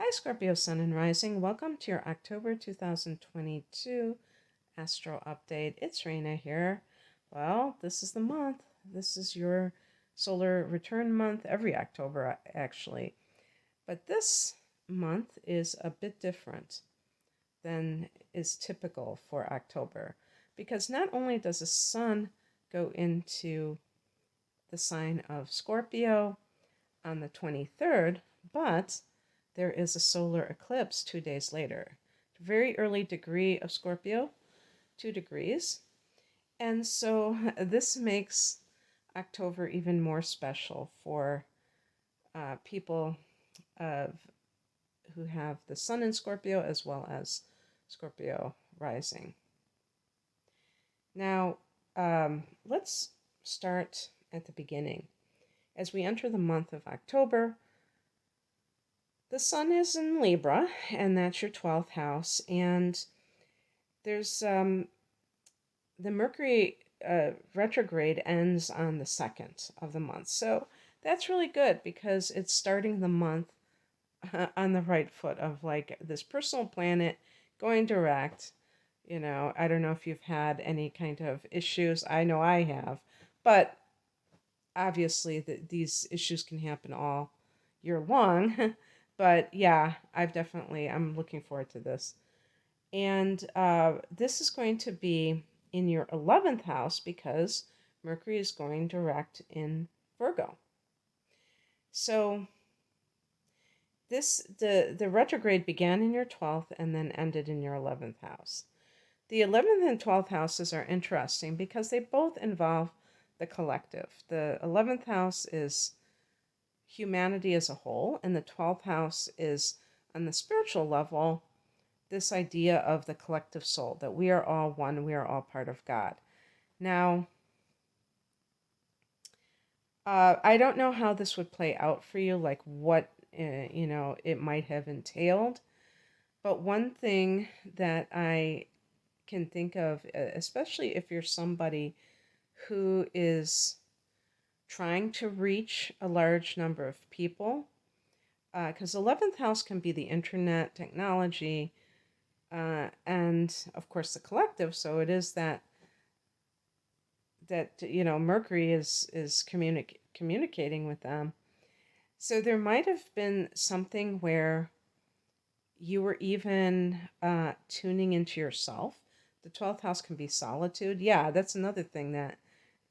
Hi, Scorpio Sun and Rising. Welcome to your October 2022 Astro Update. It's Raina here. Well, this is the month. This is your solar return month every October, actually. But this month is a bit different than is typical for October because not only does the sun go into the sign of Scorpio on the 23rd, but there is a solar eclipse 2 days later. Very early degree of Scorpio, 2 degrees. And so this makes October even more special for people of who have the sun in Scorpio as well as Scorpio rising. Now, let's start at the beginning. As we enter the month of October, the sun is in Libra, and that's your 12th house. And there's the Mercury retrograde ends on the 2nd of the month. So that's really good because it's starting the month on the right foot of like this personal planet going direct. You know, I don't know if you've had any kind of issues. I know I have, but obviously these issues can happen all year long. But yeah, I'm looking forward to this. And this is going to be in your 11th house because Mercury is going direct in Virgo. So the retrograde began in your 12th and then ended in your 11th house. The 11th and 12th houses are interesting because they both involve the collective. The 11th house is humanity as a whole, and the 12th house is, on the spiritual level, this idea of the collective soul, that we are all one, we are all part of God. Now, I don't know how this would play out for you, like what, it might have entailed. But one thing that I can think of, especially if you're somebody who is trying to reach a large number of people, because 11th house can be the internet, technology, and of course the collective. So it is that Mercury is communicating with them. So there might have been something where you were even tuning into yourself. The 12th house can be solitude. Yeah, that's another thing that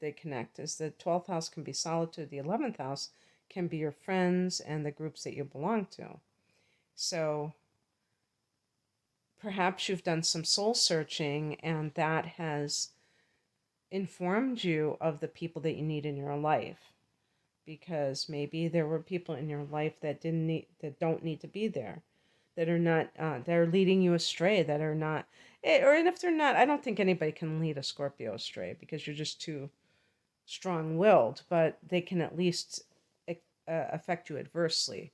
they connect, is the 12th house can be solitude. The 11th house can be your friends and the groups that you belong to. So perhaps you've done some soul searching and that has informed you of the people that you need in your life, because maybe there were people in your life that don't need to be there, that are not that are leading you astray, that are not, or and if they're not, I don't think anybody can lead a Scorpio astray because you're just too strong-willed, but they can at least affect you adversely.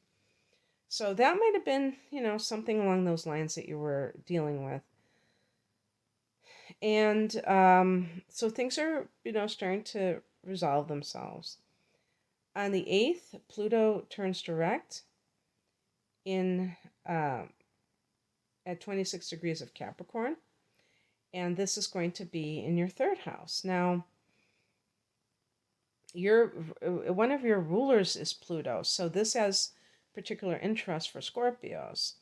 So that might have been, something along those lines that you were dealing with. And so things are, starting to resolve themselves. On the 8th, Pluto turns direct in at 26 degrees of Capricorn. And this is going to be in your 3rd house. Now, one of your rulers is Pluto. So this has particular interest for Scorpios.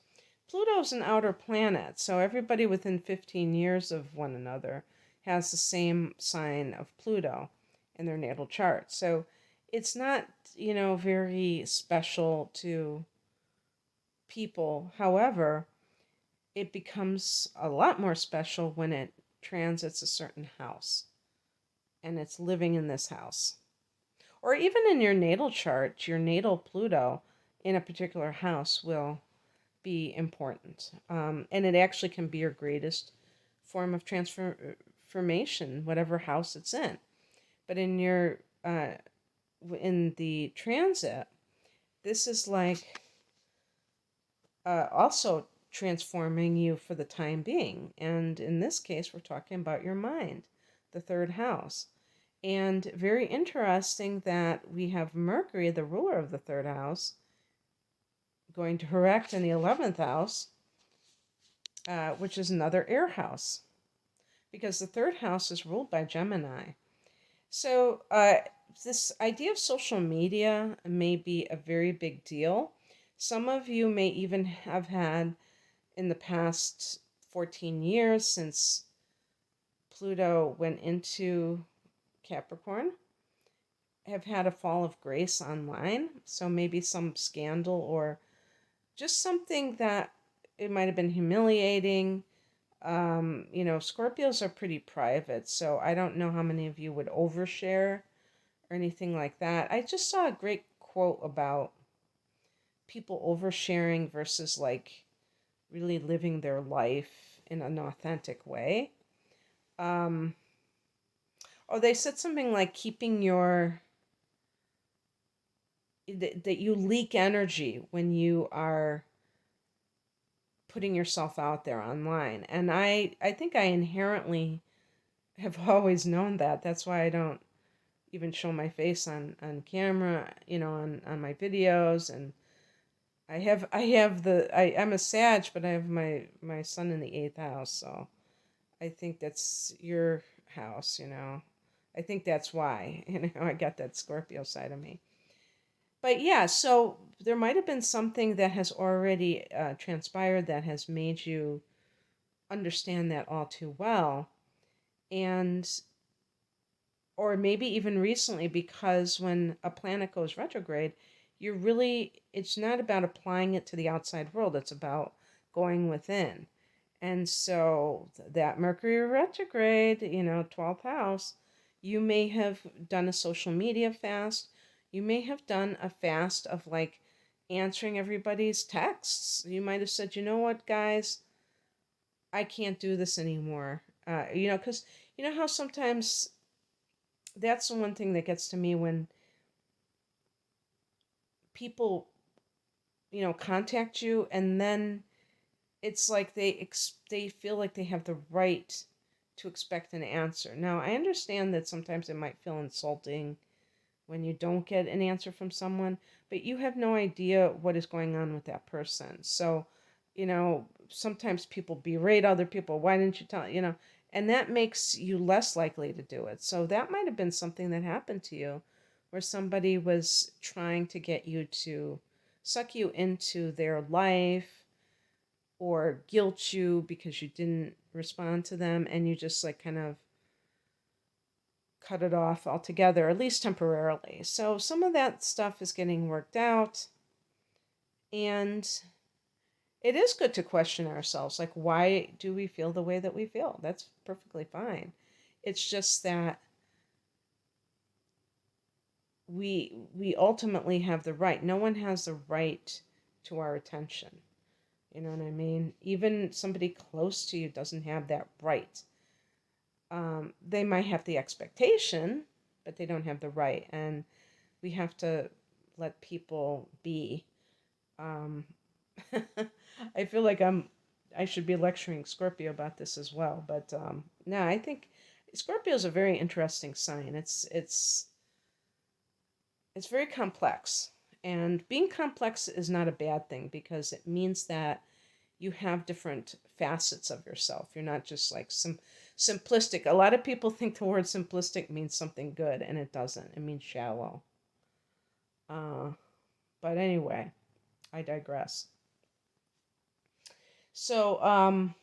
Pluto's an outer planet, so everybody within 15 years of one another has the same sign of Pluto in their natal chart. So it's not, very special to people. However, it becomes a lot more special when it transits a certain house and it's living in this house. Or even in your natal chart, your natal Pluto in a particular house will be important. And it actually can be your greatest form of transformation, whatever house it's in. But in the transit, this is like also transforming you for the time being. And in this case, we're talking about your mind, the 3rd house. And very interesting that we have Mercury, the ruler of the 3rd house, going direct in the 11th house, which is another air house, because the third house is ruled by Gemini. So, this idea of social media may be a very big deal. Some of you may even have had, in the past 14 years since Pluto went into Capricorn, have had a fall of grace online. So maybe some scandal or just something that it might have been humiliating. Scorpios are pretty private, so I don't know how many of you would overshare or anything like that. I just saw a great quote about people oversharing versus like really living their life in an authentic way. They said something like keeping that you leak energy when you are putting yourself out there online. And I think I inherently have always known that. That's why I don't even show my face on camera, on my videos. And I'm a Sag, but I have my sun in the 8th house, so I think that's your house, I think that's why, I got that Scorpio side of me. But yeah, so there might have been something that has already transpired that has made you understand that all too well. And, or maybe even recently, because when a planet goes retrograde, it's not about applying it to the outside world, it's about going within. And so that Mercury retrograde, 12th house, you may have done a social media fast. You may have done a fast of like answering everybody's texts. You might have said, you know what, guys, I can't do this anymore. Because you know how sometimes that's the one thing that gets to me when people, contact you and then it's like they feel like they have the right to expect an answer. Now, I understand that sometimes it might feel insulting when you don't get an answer from someone, but you have no idea what is going on with that person. So, sometimes people berate other people. Why didn't you tell, and that makes you less likely to do it. So that might have been something that happened to you where somebody was trying to get you to suck you into their life or guilt you because you didn't respond to them and you just like kind of cut it off altogether, at least temporarily. So some of that stuff is getting worked out. And it is good to question ourselves, like, why do we feel the way that we feel? That's perfectly fine. It's just that we ultimately have the right. No one has the right to our attention. You know what I mean? Even somebody close to you doesn't have that right. They might have the expectation, but they don't have the right. And we have to let people be. I feel like I should be lecturing Scorpio about this as well. But no, I think Scorpio is a very interesting sign. It's very complex. And being complex is not a bad thing because it means that you have different facets of yourself. You're not just like simplistic. A lot of people think the word simplistic means something good, and it doesn't. It means shallow. But anyway, I digress. So, on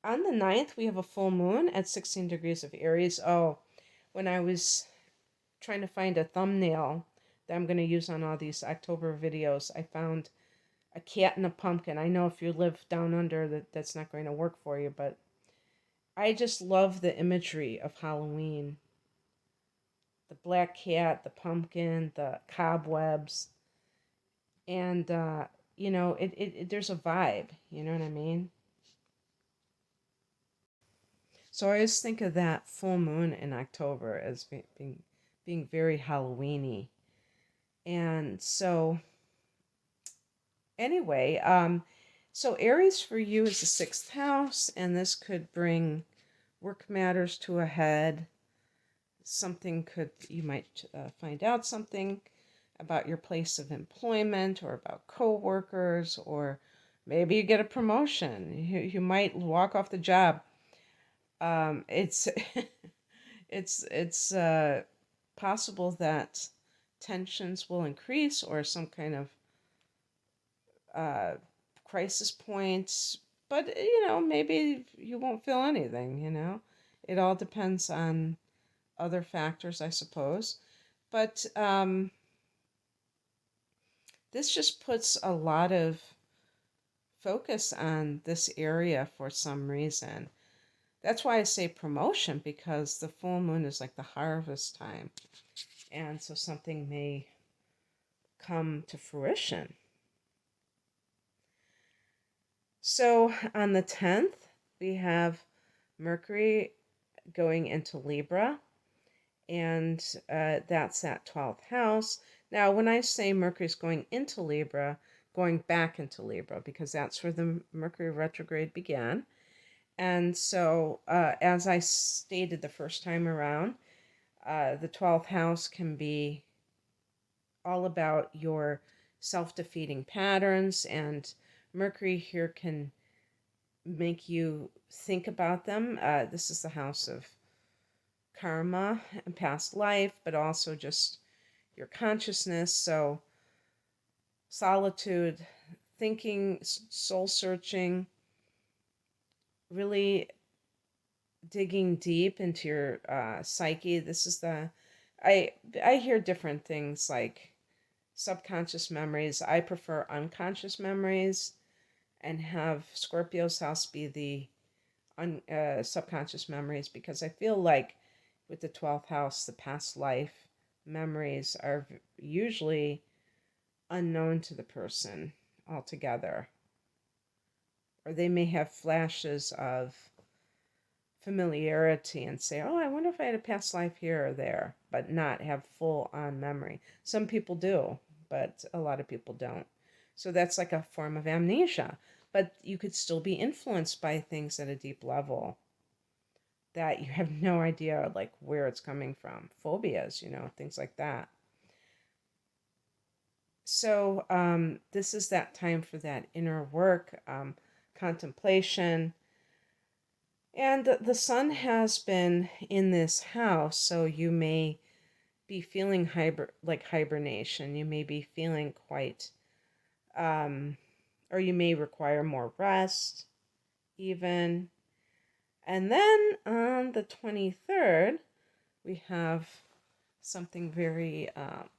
the 9th, we have a full moon at 16 degrees of Aries. Oh, when I was trying to find a thumbnail that I'm going to use on all these October videos, I found a cat and a pumpkin. I know if you live down under that's not going to work for you, but I just love the imagery of Halloween. The black cat, the pumpkin, the cobwebs, and there's a vibe. You know what I mean? So I always think of that full moon in October as being very Halloweeny. And so anyway, so Aries for you is the 6th house, and this could bring work matters to a head. You might find out something. about your place of employment or about coworkers, or maybe you get a promotion. You might walk off the job. It's it's possible that tensions will increase or some kind of uh, crisis points. But maybe you won't feel anything. It all depends on other factors, I suppose. But this just puts a lot of focus on this area for some reason. That's why I say promotion, because the full moon is like the harvest time. And so something may come to fruition. So on the 10th, we have Mercury going into Libra, and that's that 12th house. Now, when I say Mercury's going into Libra, going back into Libra, because that's where the Mercury retrograde began. And so, as I stated the first time around, the 12th house can be all about your self-defeating patterns, and Mercury here can make you think about them. This is the house of karma and past life, but also just your consciousness. So solitude, thinking, soul searching, really digging deep into your psyche. This is I hear different things like subconscious memories. I prefer unconscious memories, and have Scorpio's house be the subconscious memories, because I feel like with the 12th house, the past life memories are usually unknown to the person altogether. Or they may have flashes of familiarity and say, oh, I wonder if I had a past life here or there, but not have full on memory. Some people do, but a lot of people don't. So that's like a form of amnesia. But you could still be influenced by things at a deep level that you have no idea like where it's coming from. Phobias, things like that. So this is that time for that inner work, contemplation. And the sun has been in this house, so you may be feeling hibernation. You may be feeling quite, or you may require more rest, even. And then on the 23rd, we have something very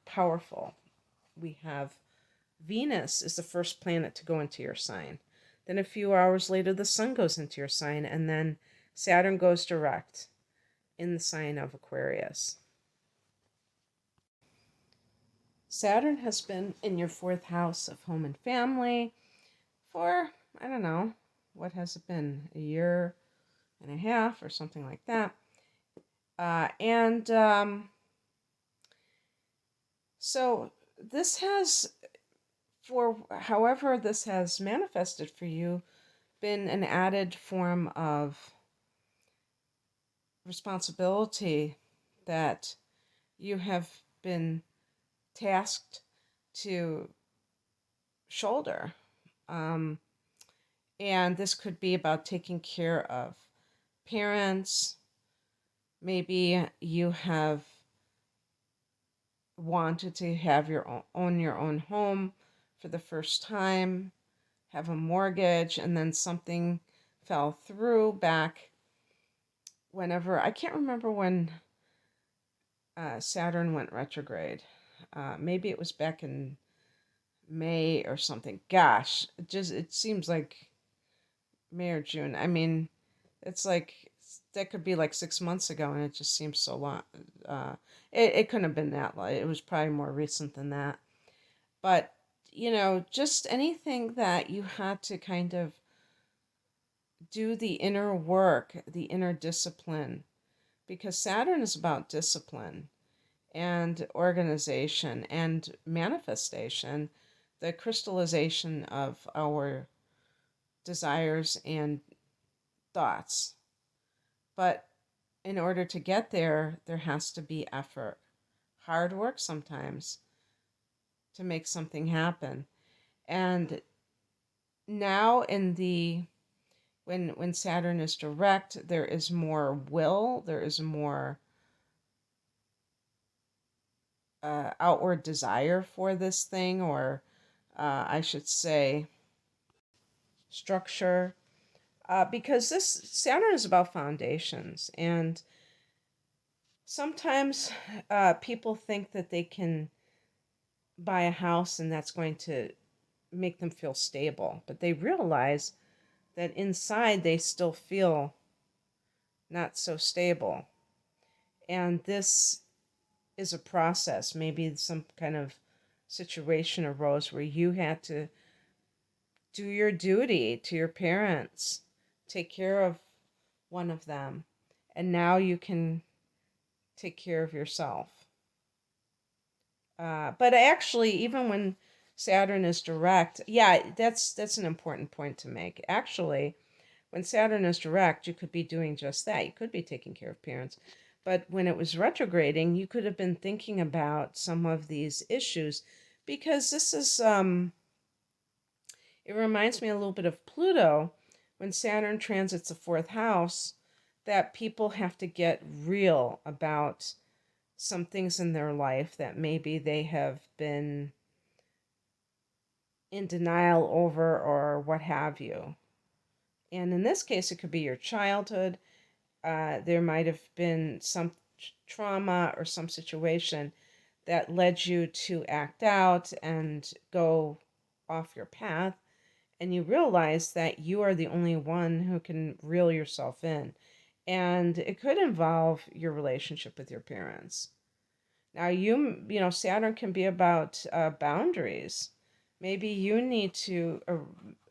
powerful. We have Venus is the first planet to go into your sign. Then a few hours later, the sun goes into your sign, and then Saturn goes direct in the sign of Aquarius. Saturn has been in your 4th house of home and family for, I don't know, what has it been? A year and a half or something like that. So this has, for however this has manifested for you, been an added form of responsibility that you have been tasked to shoulder. And this could be about taking care of parents. Maybe you have wanted to have your own home for the first time, have a mortgage, and then something fell through back whenever, I can't remember when Saturn went retrograde. Maybe it was back in May or something. Gosh, it seems like May or June. I mean, it's like that could be like 6 months ago, and it just seems so long. It couldn't have been that long. It was probably more recent than that. But just anything that you had to kind of do the inner work, the inner discipline, because Saturn is about discipline and organization and manifestation, the crystallization of our desires and thoughts. But in order to get there, there has to be effort, hard work sometimes, to make something happen. And now when Saturn is direct, there is more will, there is more outward desire for this thing, or I should say structure, because this Saturn is about foundations, and sometimes people think that they can buy a house and that's going to make them feel stable, but they realize that inside they still feel not so stable. And this is a process. Maybe some kind of situation arose where you had to do your duty to your parents, take care of one of them, and now you can take care of yourself. But actually, even when Saturn is direct, yeah, that's an important point to make. Actually, when Saturn is direct, you could be doing just that. You could be taking care of parents. But when it was retrograding, you could have been thinking about some of these issues, because this is it reminds me a little bit of Pluto when Saturn transits the fourth house, that people have to get real about some things in their life that maybe they have been in denial over or what have you. And in this case, it could be your childhood. There might have been some trauma or some situation that led you to act out and go off your path. And you realize that you are the only one who can reel yourself in. And it could involve your relationship with your parents. Now, Saturn can be about boundaries. Maybe you need to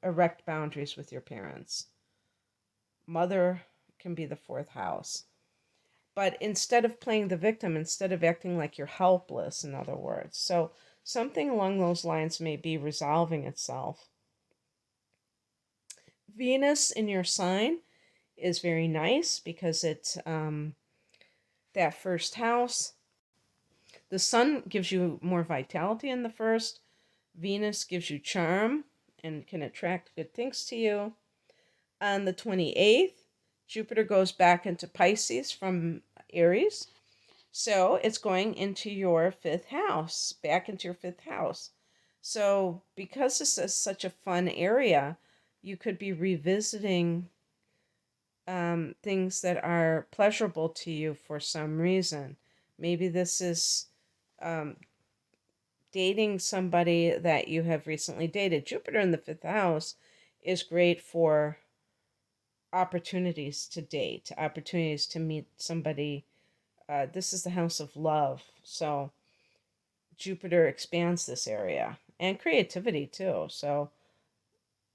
erect boundaries with your parents. Mother can be the fourth house. But instead of playing the victim, instead of acting like you're helpless, in other words. So something along those lines may be resolving itself. Venus in your sign is very nice because it's that first house. The sun gives you more vitality in the first. Venus gives you charm and can attract good things to you. On the 28th, Jupiter goes back into Pisces from Aries. So it's going into your fifth house, back into your fifth house. So because this is such a fun area, you could be revisiting things that are pleasurable to you for some reason. Maybe this is dating somebody that you have recently dated. Jupiter in the fifth house is great for opportunities to date, opportunities to meet somebody. This is the house of love. So Jupiter expands this area and creativity too. So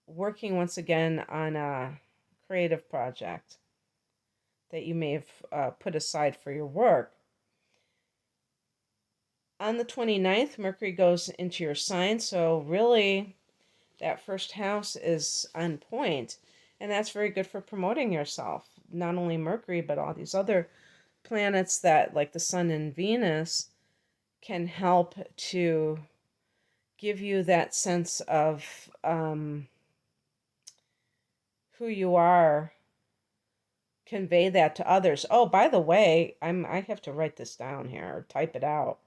working once again on a creative project that you may have put aside for your work. On the 29th, Mercury goes into your sign, so really that first house is on point, and that's very good for promoting yourself. Not only Mercury, but all these other planets that, like the Sun and Venus, can help to give you that sense of who you are, convey that to others. Oh, by the way, I have to write this down here or type it out.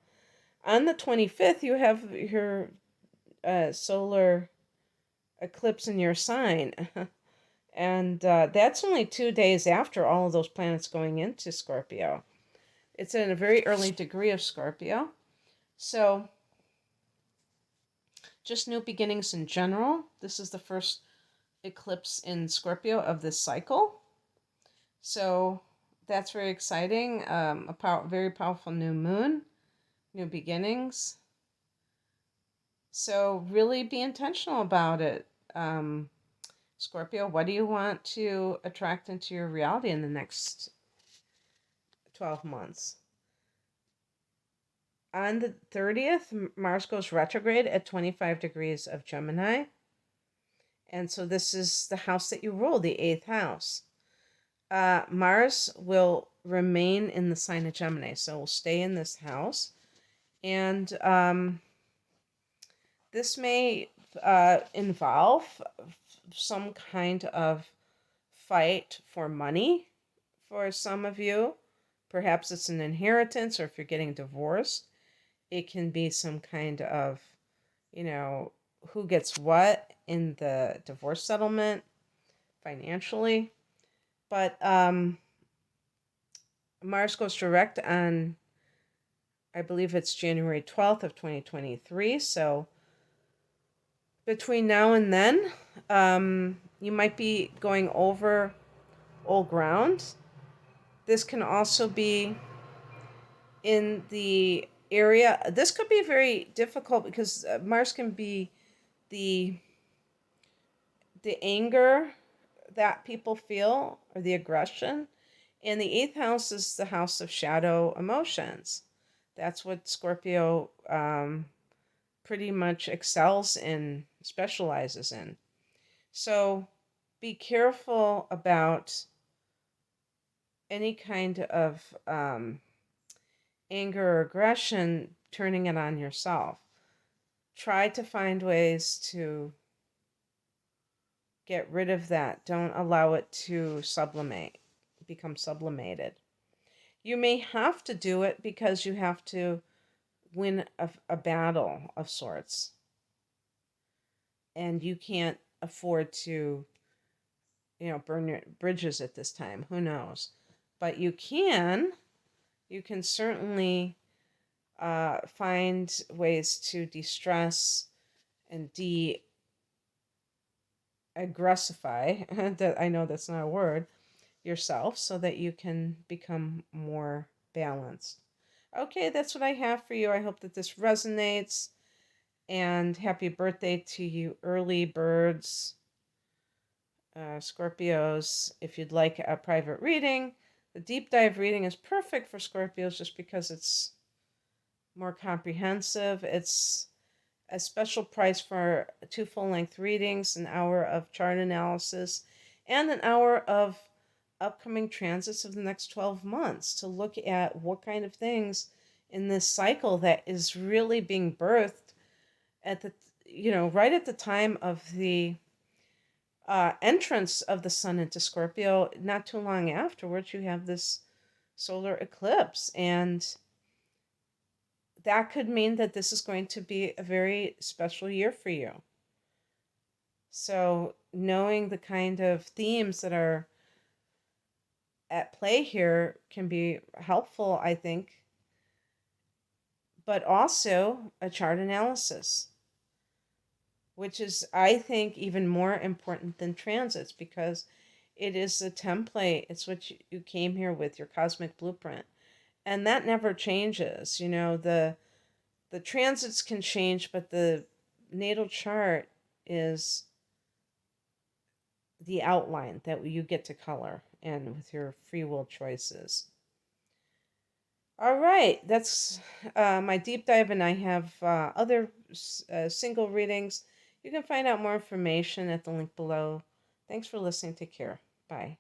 On the 25th, you have your solar eclipse in your sign. And that's only 2 days after all of those planets going into Scorpio. It's in a very early degree of Scorpio. So, just new beginnings in general. This is the first eclipse in Scorpio of this cycle. So, that's very exciting. Very powerful new moon, new beginnings. So, really be intentional about it. Scorpio, what do you want to attract into your reality in the next 12 months? On the 30th, Mars goes retrograde at 25 degrees of Gemini. And so this is the house that you rule, the 8th house. Mars will remain in the sign of Gemini, so will stay in this house. And This may involve some kind of fight for money for some of you. Perhaps it's an inheritance, or if you're getting divorced, it can be some kind of, who gets what in the divorce settlement financially. But Mars goes direct on, I believe it's January 12th of 2023. So between now and then, you might be going over old ground. This can also be in the area. This could be very difficult because Mars can be the anger that people feel, or the aggression. And the eighth house is the house of shadow emotions. That's what Scorpio pretty much excels in, specializes in. So be careful about any kind of anger or aggression, turning it on yourself. Try to find ways to get rid of that. Don't allow it to become sublimated. You may have to do it because you have to win a battle of sorts. And you can't afford to, burn your bridges at this time. Who knows? But you can certainly find ways to de-stress and de-aggressify, that I know that's not a word, yourself, so that you can become more balanced. Okay, that's what I have for you. I hope that this resonates. And happy birthday to you early birds, Scorpios. If you'd like a private reading, the deep dive reading is perfect for Scorpios just because it's more comprehensive. It's a special price for 2 full-length readings, an hour of chart analysis, and an hour of upcoming transits of the next 12 months to look at what kind of things in this cycle that is really being birthed at the, right at the time of the entrance of the sun into Scorpio. Not too long afterwards, you have this solar eclipse, and that could mean that this is going to be a very special year for you. So knowing the kind of themes that are at play here can be helpful, I think, but also a chart analysis, which is, I think, even more important than transits, because it is a template. It's what you came here with, your cosmic blueprint. And that never changes. The transits can change, but the natal chart is the outline that you get to color and with your free will choices. All right, that's my deep dive, and I have other single readings. You can find out more information at the link below. Thanks for listening. Take care. Bye.